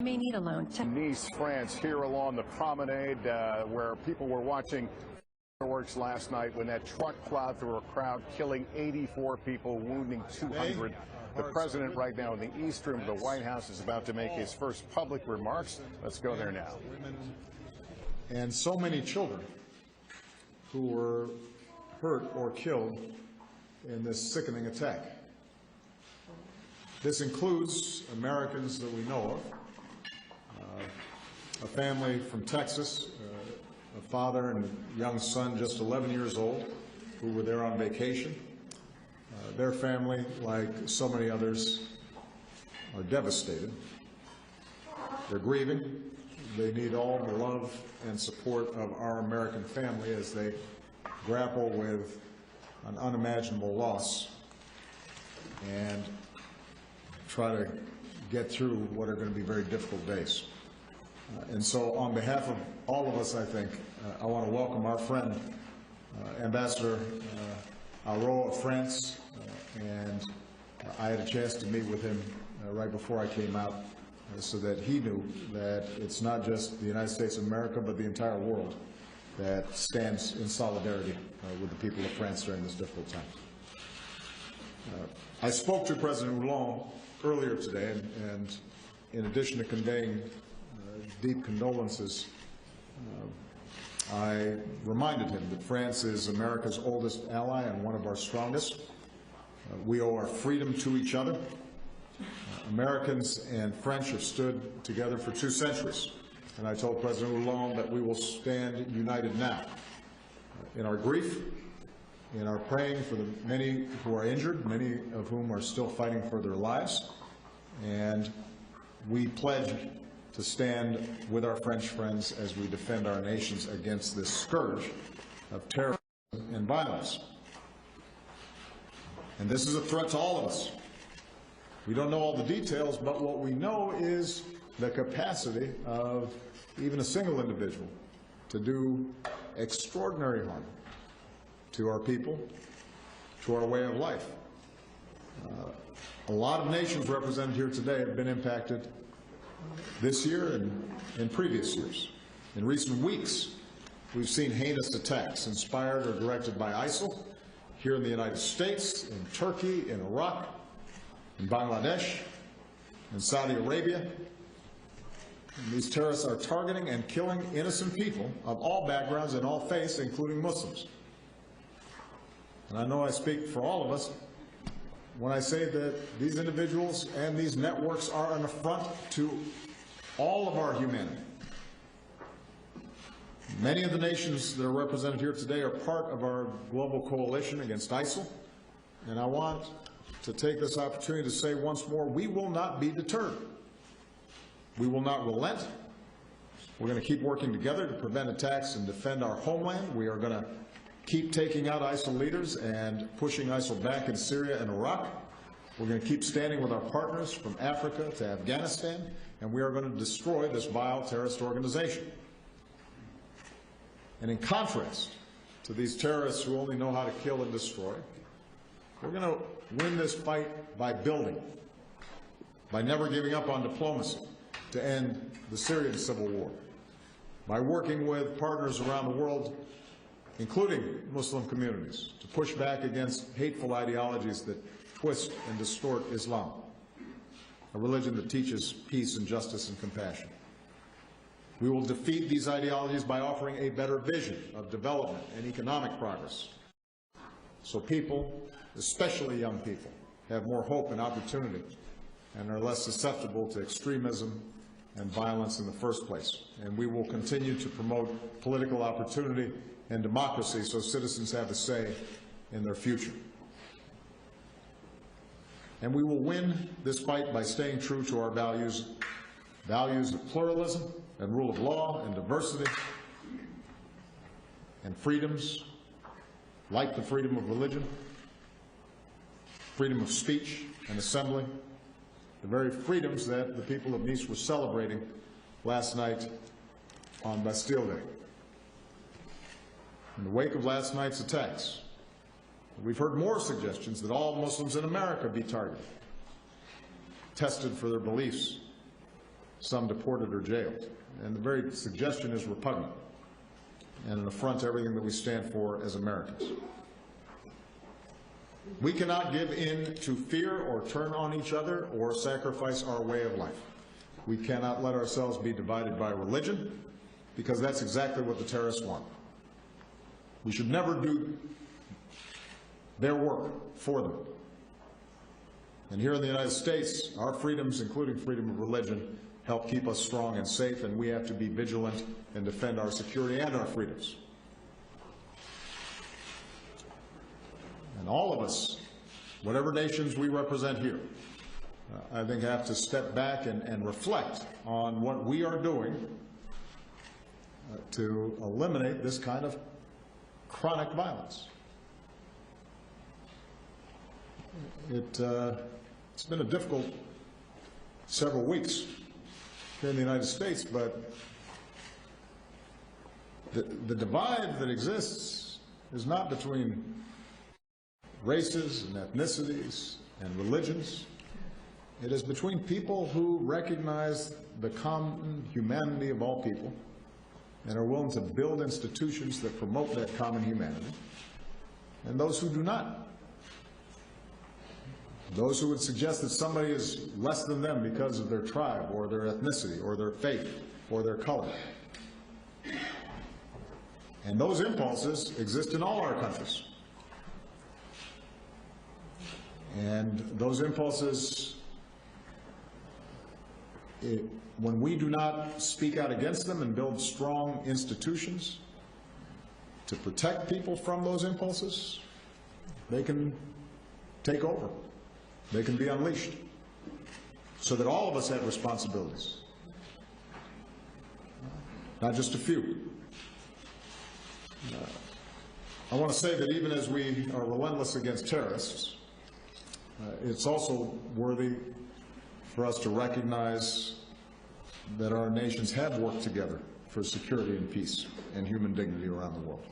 may need a loan. Nice, France, here along the promenade where people were watching fireworks last night when that truck plowed through a crowd, killing 84 people, wounding 200. The president right now in the East Room of the White House is about to make his first public remarks. Let's go there now. And so many children who were hurt or killed in this sickening attack. This includes Americans that we know of. A family from Texas, a father and a young son just 11 years old who were there on vacation. Their family, like so many others, are devastated. They're grieving. They need all the love and support of our American family as they grapple with an unimaginable loss and try to get through what are going to be very difficult days. And so on behalf of all of us, I think, I want to welcome our friend, Ambassador Auro of France, and I had a chance to meet with him right before I came out so that he knew that it's not just the United States of America, but the entire world that stands in solidarity with the people of France during this difficult time. I spoke to President Hollande earlier today, and in addition to conveying deep condolences, I reminded him that France is America's oldest ally and one of our strongest. We owe our freedom to each other. Americans and French have stood together for 2 centuries, and I told President Hollande that we will stand united now in our grief, in our praying for the many who are injured, many of whom are still fighting for their lives, and we pledge to stand with our French friends as we defend our nations against this scourge of terrorism and violence. And this is a threat to all of us. We don't know all the details, but what we know is the capacity of even a single individual to do extraordinary harm to our people, to our way of life. A lot of nations represented here today have been impacted this year and in previous years. In recent weeks, we've seen heinous attacks inspired or directed by ISIL here in the United States, in Turkey, in Iraq, in Bangladesh, in Saudi Arabia. And these terrorists are targeting and killing innocent people of all backgrounds and all faiths, including Muslims. And I know I speak for all of us when I say that these individuals and these networks are an affront to all of our humanity. Many of the nations that are represented here today are part of our global coalition against ISIL, and I want to take this opportunity to say once more, we will not be deterred. We will not relent. We're going to keep working together to prevent attacks and defend our homeland. We are going to keep taking out ISIL leaders and pushing ISIL back in Syria and Iraq. We're going to keep standing with our partners from Africa to Afghanistan, and we are going to destroy this vile terrorist organization. And in contrast to these terrorists who only know how to kill and destroy, we're going to win this fight by building, by never giving up on diplomacy to end the Syrian civil war, by working with partners around the world, including Muslim communities, to push back against hateful ideologies that twist and distort Islam, a religion that teaches peace and justice and compassion. We will defeat these ideologies by offering a better vision of development and economic progress, so people, especially young people, have more hope and opportunity and are less susceptible to extremism and violence in the first place. And we will continue to promote political opportunity and democracy so citizens have a say in their future. And we will win this fight by staying true to our values of pluralism and rule of law and diversity and freedoms like the freedom of religion, freedom of speech and assembly, the very freedoms that the people of Nice were celebrating last night on Bastille Day. In the wake of last night's attacks, we've heard more suggestions that all Muslims in America be targeted, tested for their beliefs, some deported or jailed. And the very suggestion is repugnant and an affront to everything that we stand for as Americans. We cannot give in to fear or turn on each other or sacrifice our way of life. We cannot let ourselves be divided by religion, because that's exactly what the terrorists want. We should never do their work for them. And here in the United States, our freedoms, including freedom of religion, help keep us strong and safe, and we have to be vigilant and defend our security and our freedoms. And all of us, whatever nations we represent here, I think have to step back and reflect on what we are doing to eliminate this kind of chronic violence. It's been a difficult several weeks here in the United States, but the divide that exists is not between races and ethnicities and religions. It is between people who recognize the common humanity of all people and are willing to build institutions that promote that common humanity, and those who do not. Those who would suggest that somebody is less than them because of their tribe or their ethnicity or their faith or their color. And those impulses exist in all our countries. And those impulses, when we do not speak out against them and build strong institutions to protect people from those impulses, they can take over. They can be unleashed, so that all of us have responsibilities, not just a few. I want to say that even as we are relentless against terrorists, it's also worthy for us to recognize that our nations have worked together for security and peace and human dignity around the world.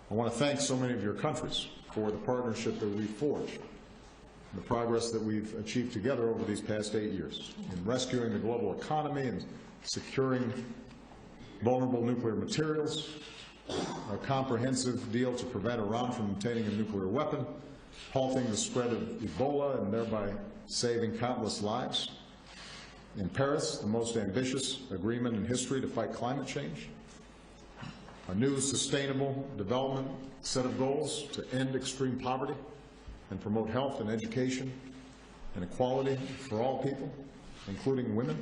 I want to thank so many of your countries for the partnership that we've forged, the progress that we've achieved together over these past 8 years in rescuing the global economy and securing vulnerable nuclear materials, a comprehensive deal to prevent Iran from obtaining a nuclear weapon, halting the spread of Ebola and thereby saving countless lives. In Paris, the most ambitious agreement in history to fight climate change, a new sustainable development set of goals to end extreme poverty and promote health and education and equality for all people, including women.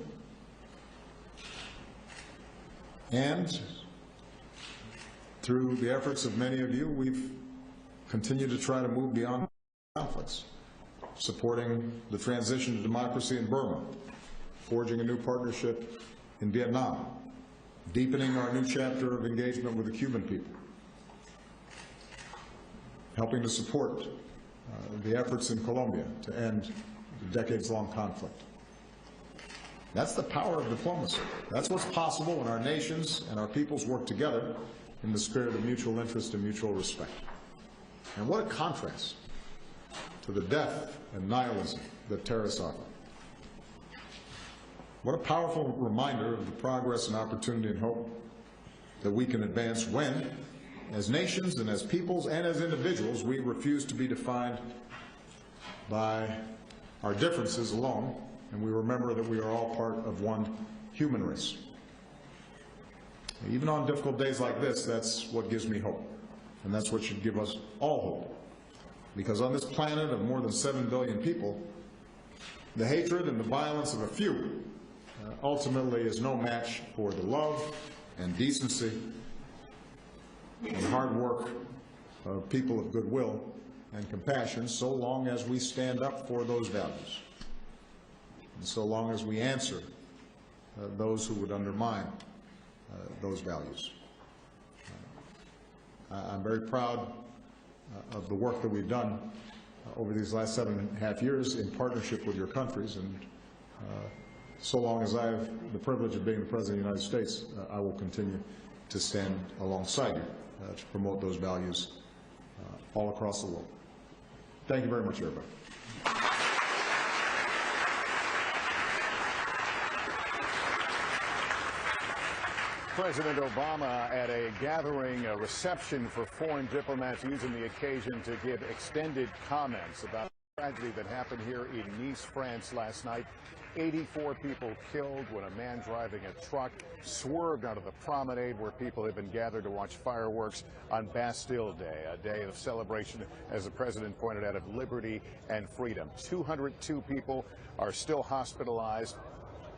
And through the efforts of many of you, we've continued to try to move beyond conflicts, supporting the transition to democracy in Burma, forging a new partnership in Vietnam, deepening our new chapter of engagement with the Cuban people, helping to support the efforts in Colombia to end the decades-long conflict. That's the power of diplomacy. That's what's possible when our nations and our peoples work together in the spirit of mutual interest and mutual respect. And what a contrast to the death and nihilism that terrorists offer. What a powerful reminder of the progress and opportunity and hope that we can advance when, as nations and as peoples and as individuals, we refuse to be defined by our differences alone, and we remember that we are all part of one human race. Even on difficult days like this, that's what gives me hope, and that's what should give us all hope. Because on this planet of more than 7 billion people, the hatred and the violence of a few ultimately is no match for the love and decency and hard work of people of goodwill and compassion, so long as we stand up for those values, and so long as we answer those who would undermine those values. I'm very proud of the work that we've done over these last 7.5 years in partnership with your countries, and so long as I have the privilege of being the President of the United States, I will continue to stand alongside you to promote those values all across the world. Thank you very much, everybody. President Obama at a gathering, a reception for foreign diplomats, using the occasion to give extended comments about the tragedy that happened here in Nice, France last night. 84 people killed when a man driving a truck swerved out of the promenade where people had been gathered to watch fireworks on Bastille Day, a day of celebration, as the president pointed out, of liberty and freedom. 202 people are still hospitalized.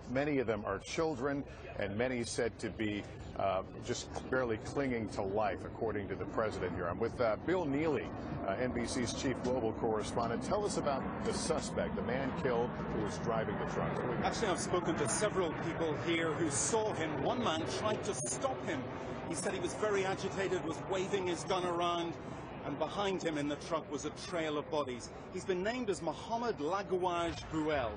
Many of them are children, and many said to be just barely clinging to life, according to the president here. I'm with Bill Neely, NBC's chief global correspondent. Tell us about the suspect, the man killed who was driving the truck. Actually, I've spoken to several people here who saw him. One man tried to stop him. He said he was very agitated, was waving his gun around, and behind him in the truck was a trail of bodies. He's been named as Mohamed Lagouage Bouel.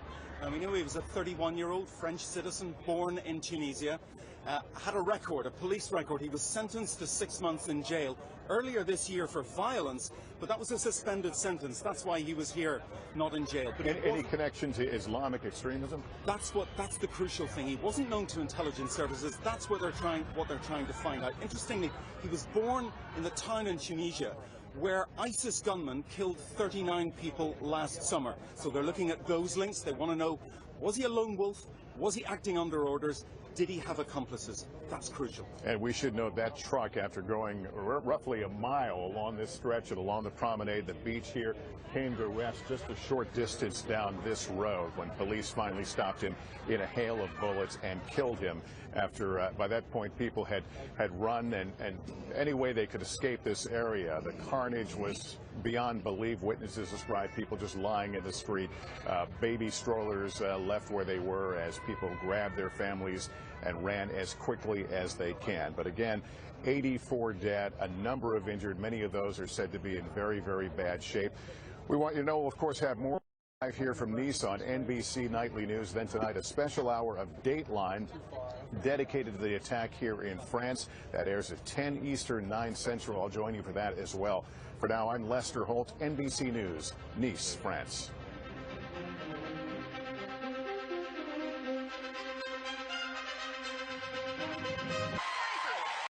We knew he was a 31-year-old French citizen born in Tunisia, had a record, a police record. He was sentenced to 6 months in jail earlier this year for violence, but that was a suspended sentence. That's why he was here, not in jail. But any connection to Islamic extremism? That's the crucial thing. He wasn't known to intelligence services. That's what they're trying to find out. Interestingly, he was born in the town in Tunisia where ISIS gunmen killed 39 people last summer. So they're looking at those links. They want to know, was he a lone wolf? Was he acting under orders? Did he have accomplices? That's crucial. And we should note that truck, after going roughly a mile along this stretch and along the promenade, the beach here, came to rest just a short distance down this road when police finally stopped him in a hail of bullets and killed him. After, by that point, people had run, and any way they could escape this area. The carnage was beyond belief. Witnesses described people just lying in the street. Baby strollers left where they were as people grabbed their families and ran as quickly as they can. But again, 84 dead, a number of injured. Many of those are said to be in very, very bad shape. We want you to know, we'll of course have more live here from Nice on NBC Nightly News. Then tonight, a special hour of Dateline dedicated to the attack here in France. That airs at 10 Eastern, 9 Central. I'll join you for that as well. For now, I'm Lester Holt, NBC News, Nice, France.